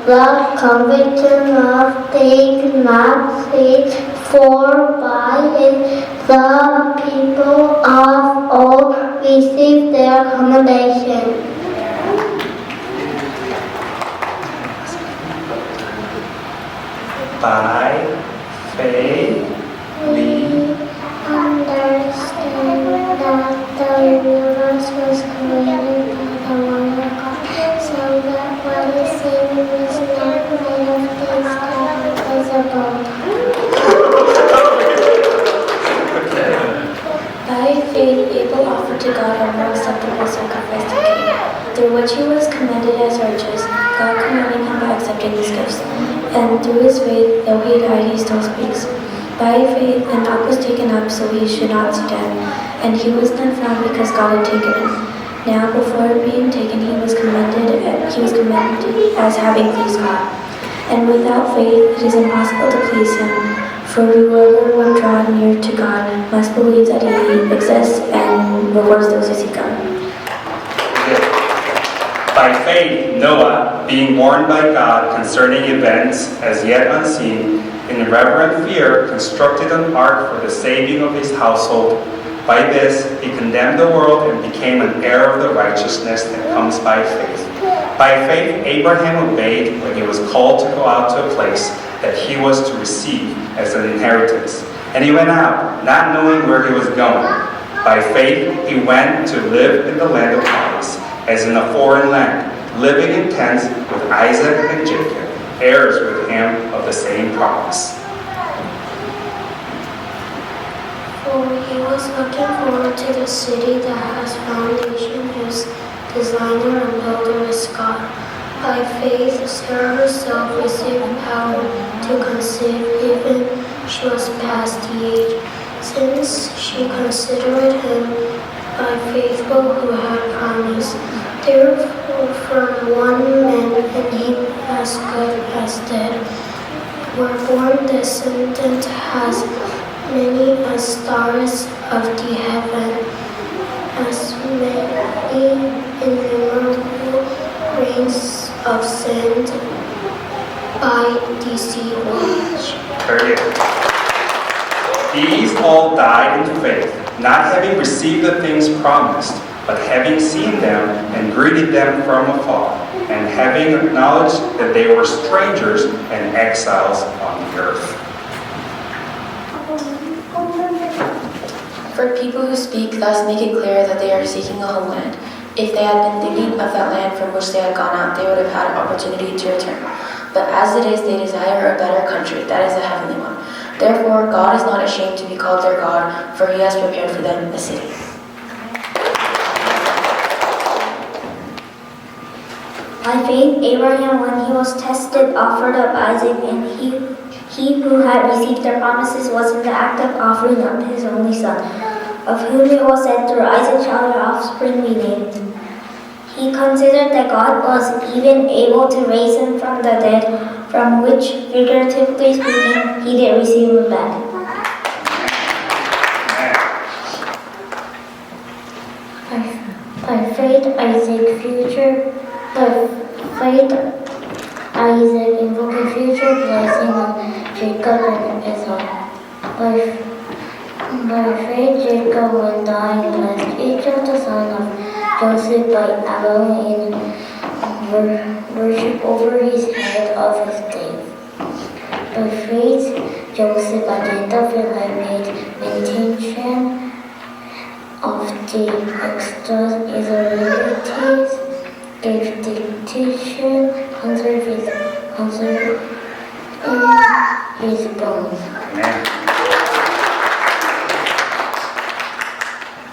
The conviction of faith not faith, for by it the people of old received their commendation. By faith we understand that the universe was created by the word of God, so that what is seen is not made of things that are visible. By faith, Abel offered to God a more acceptable sacrifice than Cain, through which he was commended as righteous, God commending him by accepting his gifts. And through his faith, though he died, he still speaks. By faith, Enoch was taken up so he should not see death, and he was not found because God had taken him. Now, before being taken, he was commended as having pleased God. And without faith, it is impossible to please him. For whoever would draw near to God must believe that he exists and rewards those who seek him. By faith, Noah, being warned by God concerning events as yet unseen, in reverent fear constructed an ark for the saving of his household. By this, he condemned the world and became an heir of the righteousness that comes by faith. By faith, Abraham obeyed when he was called to go out to a place that he was to receive as an inheritance. And he went out, not knowing where he was going. By faith, he went to live in the land of promise, as in a foreign land, living in tents with Isaac and Jacob, heirs with him of the same promise. For he was looking forward to the city that has foundation, whose designer and builder is God. By faith, Sarah herself received power to conceive, even she was past the age, since she considered him faithful who had promised. Therefore, from one man, and him as good as dead, were born descendants as many as stars of the heaven, as many innumerable grains of sand by the sea watch. Very good. These all died in faith, not having received the things promised, but having seen them and greeted them from afar, and having acknowledged that they were strangers and exiles on the earth. For people who speak thus make it clear that they are seeking a homeland. If they had been thinking of that land from which they had gone out, they would have had an opportunity to return. But as it is, they desire a better country, that is the heavenly one. Therefore, God is not ashamed to be called their God, for he has prepared for them a city. By faith, Abraham, when he was tested, offered up Isaac, and he who had received the promises was in the act of offering up his only son, of whom it was said, through Isaac shall your offspring be named. He considered that God was even able to raise him from the dead, from which, figuratively speaking, he did receive him back. By faith, Isaac invoked a future blessing on Jacob and Esau. By faith, Jacob, when dying, blessed each of the sons of Joseph by allowing in worship over his head of his slave. By faith, Joseph, at the end of it, had made mention of the extra Israelites, gave dictation, conserved his bones.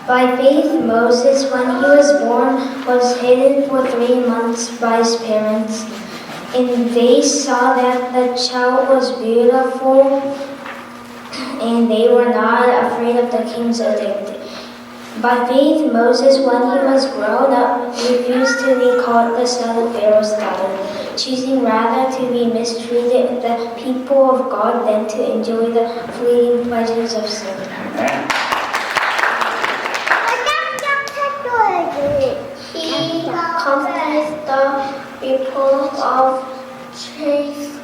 By faith, Moses, when he was born, was hidden for 3 months by his parents, and they saw that the child was beautiful, and they were not afraid of the king's edict. By faith, Moses, when he was grown up, refused to be called the son of Pharaoh's daughter, choosing rather to be mistreated the people of God than to enjoy the fleeting pleasures of sin. He accompanied the people of chased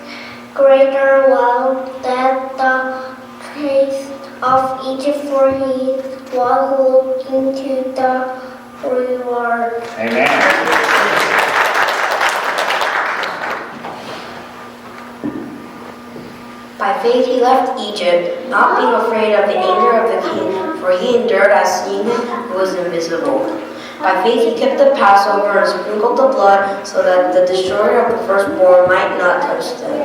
greater wealth than the chase of Egypt, for he was looking to the reward. Amen. By faith he left Egypt, not being afraid of the anger of the king, for he endured as seeing him who was invisible. By faith he kept the Passover and sprinkled the blood, so that the destroyer of the firstborn might not touch them.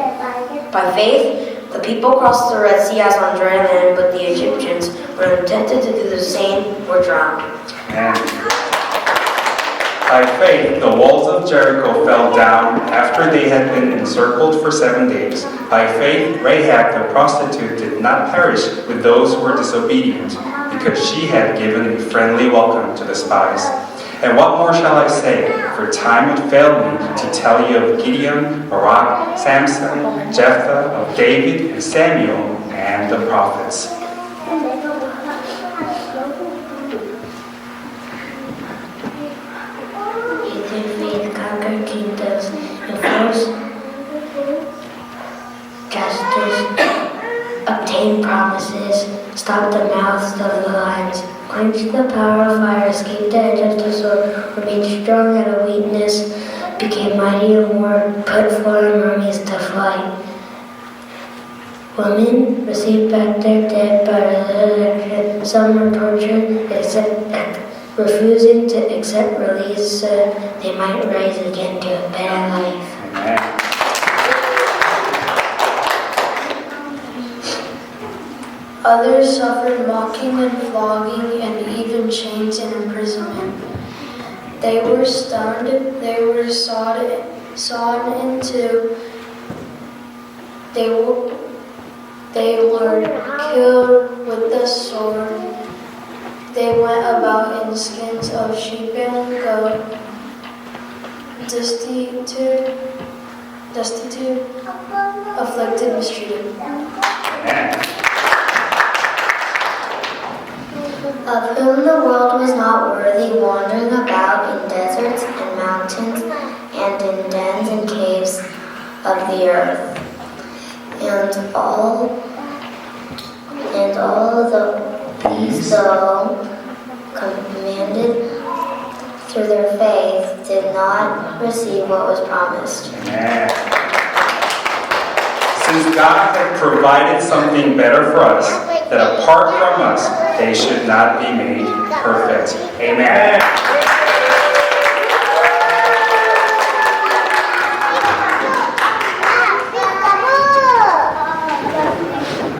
By faith the people crossed the Red Sea as on dry land, but the Egyptians, when tempted to do the same, were drowned. Amen. By faith, the walls of Jericho fell down after they had been encircled for 7 days. By faith, Rahab the prostitute did not perish with those who were disobedient, because she had given a friendly welcome to the spies. And what more shall I say? For time would fail me to tell you of Gideon, Barak, Samson, Jephthah, of David, and Samuel, and the prophets. Conquered kingdoms, enforced justice, obtained promises, stopped the mouths of the lions, quenched the power of fire, escaped the edge of the sword, remained strong out of weakness, became mighty in war, put foreign armies to flight. Women received back their dead by resurrection. Some were tortured, refusing to accept release so they might rise again to a better life. Amen. Others suffered mocking and flogging and even chains and imprisonment. They were stunned, they were sawn into, they were killed with the sword. They went about in skins of sheep and goat, destitute, afflicted, mistreated. Amen. Of whom the world was not worthy, wandering about in deserts and mountains and in dens and caves of the earth. And all these, though commanded through their faith, did not receive what was promised. Amen. Since God had provided something better for us, that apart from us, they should not be made perfect. Amen.